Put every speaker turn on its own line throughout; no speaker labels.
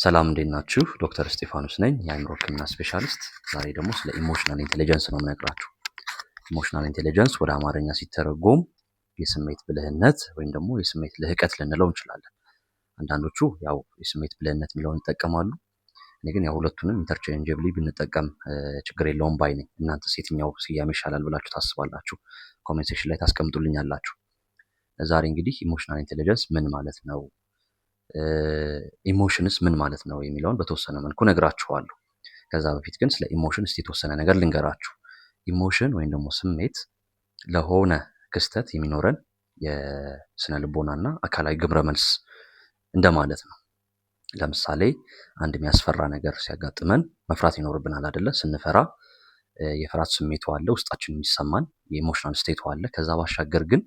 ሰላም እንዴት ናችሁ? ዶክተር እስጢፋኖስ ነኝ የአእምሮ ህክምና ስፔሻሊስት። ዛሬ ደግሞ ስለ ኢሞሽናል ኢንቴሊጀንስ ነው የምነግራችሁ። ኢሞሽናል ኢንቴሊጀንስ ወደ አማርኛ ሲተረጎም የስሜት ብልህነት ወይም ደግሞ የስሜት ልህቀት ልንለው እንችላለን። አንዳንዶቹ ያው የስሜት ብልህነት የሚለውን ይጠቀማሉ። እኔ ግን ያው ሁለቱንም ኢንተርቼንጀብሊ ብንጠቀም ችግር የለውም ባይ ነኝ። እናንተስ የትኛው ስያሜ ይሻላል ብላችሁ ታስባላችሁ? ኮሜንት ሴክሽን ላይ ታስቀምጡልኛላችሁ። ዛሬ እንግዲህ ኢሞሽናል ኢንቴሊጀንስ ምን ማለት ነው፣ ኢሞሽንስ ምን ማለት ነው የሚለውን በተወሰነ መልኩ ነግራችኋለሁ። ከዛ በፊት ግን ስለ ኢሞሽን እስቲ የተወሰነ ነገር ልንገራችሁ። ኢሞሽን ወይም ደግሞ ስሜት ለሆነ ክስተት የሚኖረን የስነ ልቦናና አካላዊ ግብረ መልስ እንደማለት ነው። ለምሳሌ አንድ የሚያስፈራ ነገር ሲያጋጥመን መፍራት ይኖርብናል አይደለ? ስንፈራ የፍርሃት ስሜቱ አለ፣ ውስጣችን የሚሰማን የኢሞሽናል ስቴቱ አለ። ከዛ ባሻገር ግን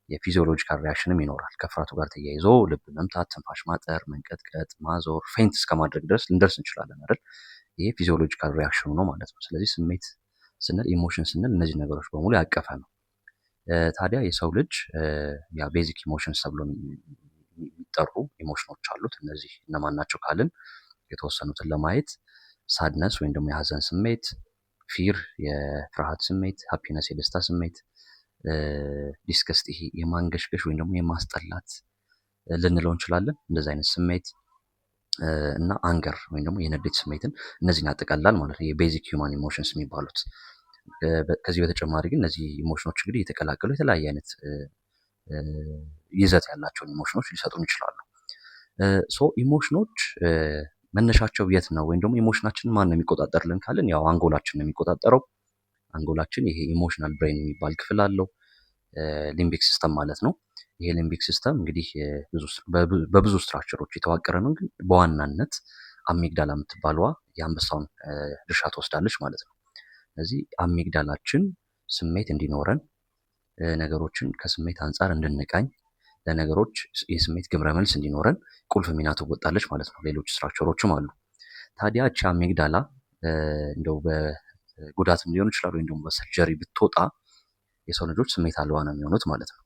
የፊዚዮሎጂካል ሪያክሽንም ይኖራል። ከፍርሃቱ ጋር ተያይዞ ልብ መምታት፣ ትንፋሽ ማጠር፣ መንቀጥቀጥ፣ ማዞር፣ ፌንት እስከማድረግ ድረስ ልንደርስ እንችላለን አይደል? ይሄ ፊዚዮሎጂካል ሪያክሽኑ ነው ማለት ነው። ስለዚህ ስሜት ስንል ኢሞሽን ስንል እነዚህ ነገሮች በሙሉ ያቀፈ ነው። ታዲያ የሰው ልጅ ያ ቤዚክ ኢሞሽንስ ተብሎ የሚጠሩ ኢሞሽኖች አሉት። እነዚህ እነማን ናቸው ካልን የተወሰኑትን ለማየት ሳድነስ ወይም ደግሞ የሀዘን ስሜት፣ ፊር የፍርሃት ስሜት፣ ሃፒነስ የደስታ ስሜት፣ ዲስከስት ይሄ የማንገሽገሽ ወይም ደግሞ የማስጠላት ልንለው እንችላለን። እንደዚህ አይነት ስሜት እና አንገር ወይም ደግሞ የንዴት ስሜትን እነዚህን ያጠቃልላል ማለት ነው፣ የቤዚክ ሂውማን ኢሞሽንስ የሚባሉት። ከዚህ በተጨማሪ ግን እነዚህ ኢሞሽኖች እንግዲህ የተቀላቀሉ የተለያየ አይነት ይዘት ያላቸውን ኢሞሽኖች ሊሰጡን ይችላሉ። ኢሞሽኖች መነሻቸው የት ነው ወይም ደግሞ ኢሞሽናችንን ማን ነው የሚቆጣጠርልን ካልን ያው አንጎላችን ነው የሚቆጣጠረው። አንጎላችን ይሄ ኢሞሽናል ብሬን የሚባል ክፍል አለው፣ ሊምቢክ ሲስተም ማለት ነው። ይሄ ሊምቢክ ሲስተም እንግዲህ በብዙ ስትራክቸሮች የተዋቀረ ነው። ግን በዋናነት አሚግዳላ የምትባለዋ የአንበሳውን ድርሻ ትወስዳለች ማለት ነው። ስለዚህ አሚግዳላችን ስሜት እንዲኖረን፣ ነገሮችን ከስሜት አንጻር እንድንቃኝ፣ ለነገሮች የስሜት ግብረ መልስ እንዲኖረን ቁልፍ ሚና ትወጣለች ማለት ነው። ሌሎች ስትራክቸሮችም አሉ። ታዲያ እቺ አሚግዳላ እንደው በጉዳትም ሊሆን ይችላል ወይም ደግሞ በሰርጀሪ ብትወጣ የሰው ልጆች ስሜት አልባ ነው የሚሆኑት ማለት ነው።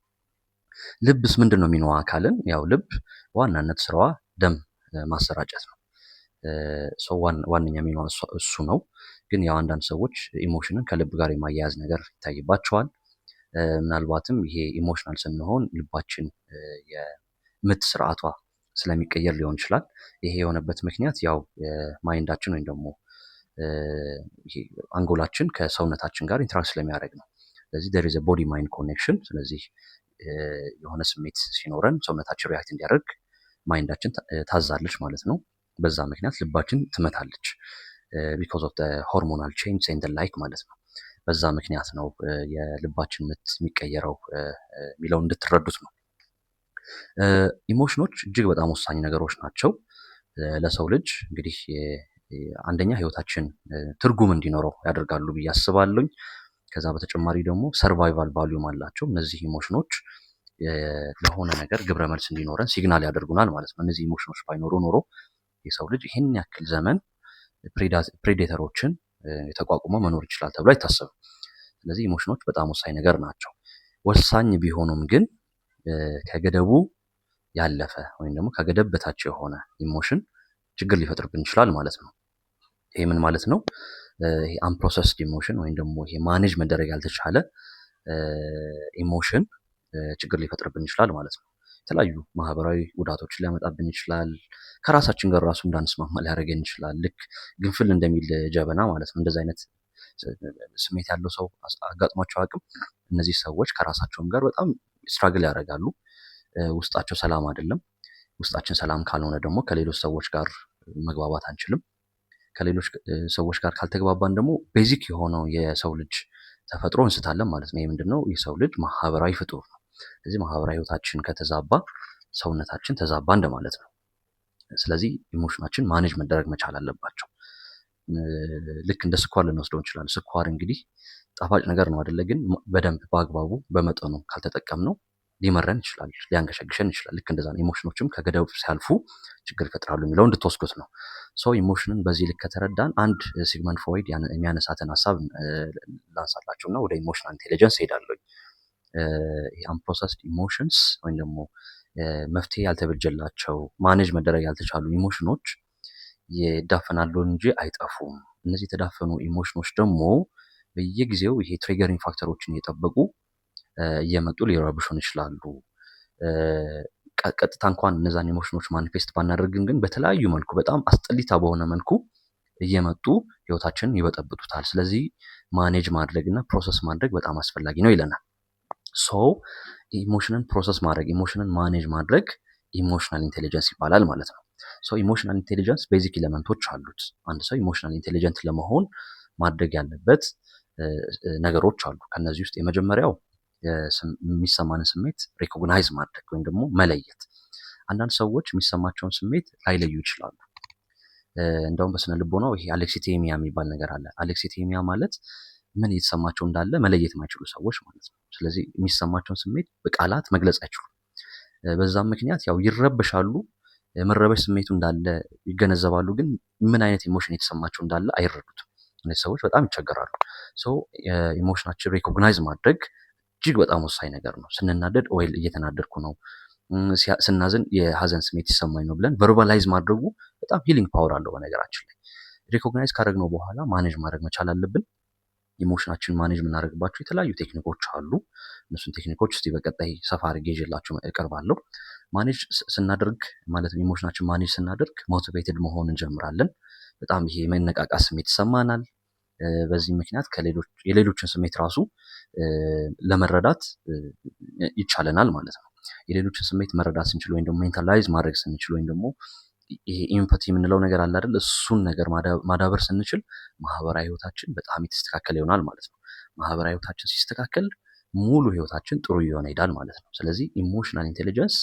ልብስ ምንድን ነው የሚነዋ አካልን? ያው ልብ ዋናነት ስራዋ ደም ማሰራጨት ነው። ዋነኛ ሚናዋ እሱ ነው። ግን ያው አንዳንድ ሰዎች ኢሞሽንን ከልብ ጋር የማያያዝ ነገር ይታይባቸዋል። ምናልባትም ይሄ ኢሞሽናል ስንሆን ልባችን የምት ስርዓቷ ስለሚቀየር ሊሆን ይችላል። ይሄ የሆነበት ምክንያት ያው ማይንዳችን ወይም ደግሞ አንጎላችን ከሰውነታችን ጋር ኢንተራክት ስለሚያደርግ ነው። ስለዚህ there is a body mind connection። ስለዚህ የሆነ ስሜት ሲኖረን ሰውነታችን ሪያክት እንዲያደርግ ማይንዳችን ታዛለች ማለት ነው። በዛ ምክንያት ልባችን ትመታለች። because of the hormonal change and the like ማለት ነው። በዛ ምክንያት ነው የልባችን ምት የሚቀየረው የሚለውን እንድትረዱት ነው። ኢሞሽኖች እጅግ በጣም ወሳኝ ነገሮች ናቸው ለሰው ልጅ። እንግዲህ አንደኛ ህይወታችን ትርጉም እንዲኖረው ያደርጋሉ ብዬ አስባለሁኝ። ከዛ በተጨማሪ ደግሞ ሰርቫይቫል ቫልዩም አላቸው። እነዚህ ኢሞሽኖች ለሆነ ነገር ግብረ መልስ እንዲኖረን ሲግናል ያደርጉናል ማለት ነው። እነዚህ ኢሞሽኖች ባይኖሩ ኖሮ የሰው ልጅ ይህን ያክል ዘመን ፕሬዴተሮችን የተቋቁመ መኖር ይችላል ተብሎ አይታሰብም። ስለዚህ ኢሞሽኖች በጣም ወሳኝ ነገር ናቸው። ወሳኝ ቢሆኑም ግን ከገደቡ ያለፈ ወይም ደግሞ ከገደብ በታች የሆነ ኢሞሽን ችግር ሊፈጥርብን ይችላል ማለት ነው። ይሄ ምን ማለት ነው? ይሄ አንፕሮሰስድ ኢሞሽን ወይም ደግሞ ይሄ ማኔጅ መደረግ ያልተቻለ ኢሞሽን ችግር ሊፈጥርብን ይችላል ማለት ነው። የተለያዩ ማህበራዊ ጉዳቶችን ሊያመጣብን ይችላል። ከራሳችን ጋር ራሱ እንዳንስማማ ሊያደርገን ይችላል። ልክ ግንፍል እንደሚል ጀበና ማለት ነው። እንደዚህ አይነት ስሜት ያለው ሰው አጋጥሟቸው አቅም እነዚህ ሰዎች ከራሳቸውም ጋር በጣም ስትራግል ያደርጋሉ። ውስጣቸው ሰላም አይደለም። ውስጣችን ሰላም ካልሆነ ደግሞ ከሌሎች ሰዎች ጋር መግባባት አንችልም። ከሌሎች ሰዎች ጋር ካልተግባባን ደግሞ ቤዚክ የሆነው የሰው ልጅ ተፈጥሮ እንስታለን ማለት ነው። ይህ ምንድነው? የሰው ልጅ ማህበራዊ ፍጡር ነው። ስለዚህ ማህበራዊ ህይወታችን ከተዛባ ሰውነታችን ተዛባ እንደማለት ነው። ስለዚህ ኢሞሽናችን ማኔጅ መደረግ መቻል አለባቸው። ልክ እንደ ስኳር ልንወስደው እንችላለን። ስኳር እንግዲህ ጣፋጭ ነገር ነው አይደለ? ግን በደንብ በአግባቡ በመጠኑ ካልተጠቀምነው ሊመረን ይችላል፣ ሊያንገሸግሸን ይችላል። ልክ እንደዛ ነው። ኢሞሽኖችም ከገደብ ሲያልፉ ችግር ይፈጥራሉ የሚለው እንድትወስዱት ነው። ኢሞሽንን በዚህ ልክ ከተረዳን አንድ ሲግመንድ ፍሮይድ የሚያነሳትን ሀሳብ ላንሳላችሁ እና ወደ ኢሞሽናል ኢንቴሊጀንስ ሄዳለሁ። አንፕሮሰስድ ኢሞሽንስ ወይም ደግሞ መፍትሄ ያልተበጀላቸው ማኔጅ መደረግ ያልተቻሉ ኢሞሽኖች ይዳፈናሉ እንጂ አይጠፉም። እነዚህ የተዳፈኑ ኢሞሽኖች ደግሞ በየጊዜው ይሄ ትሪገሪንግ ፋክተሮችን እየጠበቁ እየመጡ ሊረብሹን ይችላሉ። ቀጥታ እንኳን እነዛን ኢሞሽኖች ማኒፌስት ባናደርግም ግን በተለያዩ መልኩ በጣም አስጠሊታ በሆነ መልኩ እየመጡ ህይወታችንን ይበጠብጡታል። ስለዚህ ማኔጅ ማድረግ እና ፕሮሰስ ማድረግ በጣም አስፈላጊ ነው ይለናል። ሶ ኢሞሽንን ፕሮሰስ ማድረግ፣ ኢሞሽንን ማኔጅ ማድረግ ኢሞሽናል ኢንቴሊጀንስ ይባላል ማለት ነው። ሶ ኢሞሽናል ኢንቴሊጀንስ ቤዚክ ኤሌመንቶች አሉት። አንድ ሰው ኢሞሽናል ኢንቴሊጀንት ለመሆን ማድረግ ያለበት ነገሮች አሉ። ከነዚህ ውስጥ የመጀመሪያው የሚሰማንን ስሜት ሪኮግናይዝ ማድረግ ወይም ደግሞ መለየት። አንዳንድ ሰዎች የሚሰማቸውን ስሜት ላይለዩ ይችላሉ። እንደውም በስነ ልቦናው ይሄ አሌክሲቴሚያ የሚባል ነገር አለ። አሌክሲቴሚያ ማለት ምን እየተሰማቸው እንዳለ መለየት የማይችሉ ሰዎች ማለት ነው። ስለዚህ የሚሰማቸውን ስሜት በቃላት መግለጽ አይችሉም። በዛም ምክንያት ያው ይረበሻሉ። የመረበሽ ስሜቱ እንዳለ ይገነዘባሉ፣ ግን ምን አይነት ኢሞሽን የተሰማቸው እንዳለ አይረዱትም። እነዚህ ሰዎች በጣም ይቸገራሉ። ሶ ኢሞሽናችን ሪኮግናይዝ ማድረግ እጅግ በጣም ወሳኝ ነገር ነው። ስንናደድ ወይ እየተናደድኩ ነው፣ ስናዝን የሀዘን ስሜት ይሰማኝ ነው ብለን ቨርባላይዝ ማድረጉ በጣም ሂሊንግ ፓወር አለው። በነገራችን ላይ ሪኮግናይዝ ካደረግነው በኋላ ማኔጅ ማድረግ መቻል አለብን። ኢሞሽናችን ማኔጅ የምናደርግባቸው የተለያዩ ቴክኒኮች አሉ። እነሱን ቴክኒኮች እስቲ በቀጣይ ሰፋ አድርጌ ይዤላችሁ እቀርባለሁ። ማኔጅ ስናደርግ ማለት ነው፣ ኢሞሽናችን ማኔጅ ስናደርግ ሞቲቬትድ መሆን እንጀምራለን። በጣም ይሄ የመነቃቃት ስሜት ይሰማናል። በዚህ ምክንያት የሌሎችን ስሜት ራሱ ለመረዳት ይቻለናል ማለት ነው። የሌሎችን ስሜት መረዳት ስንችል ወይም ደግሞ ሜንታላይዝ ማድረግ ስንችል ወይም ደግሞ ይሄ ኢምፓቲ የምንለው ነገር አለ አይደል? እሱን ነገር ማዳበር ስንችል ማህበራዊ ህይወታችን በጣም የተስተካከለ ይሆናል ማለት ነው። ማህበራዊ ህይወታችን ሲስተካከል ሙሉ ህይወታችን ጥሩ እየሆነ ይሄዳል ማለት ነው። ስለዚህ ኢሞሽናል ኢንቴሊጀንስ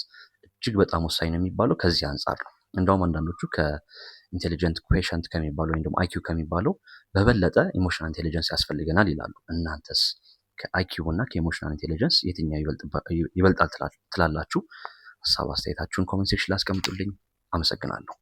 እጅግ በጣም ወሳኝ ነው የሚባለው ከዚህ አንጻር ነው። እንደውም አንዳንዶቹ ከኢንቴሊጀንት ኩዌሽንት ከሚባለው ወይም ደግሞ አይኪው ከሚባለው በበለጠ ኢሞሽናል ኢንቴሊጀንስ ያስፈልገናል ይላሉ። እናንተስ ከአይኪው እና ከኢሞሽናል ኢንቴሊጀንስ የትኛው ይበልጣል ትላላችሁ? ሀሳብ አስተያየታችሁን ኮሜንት ሴክሽን ላይ አስቀምጡልኝ። አመሰግናለሁ።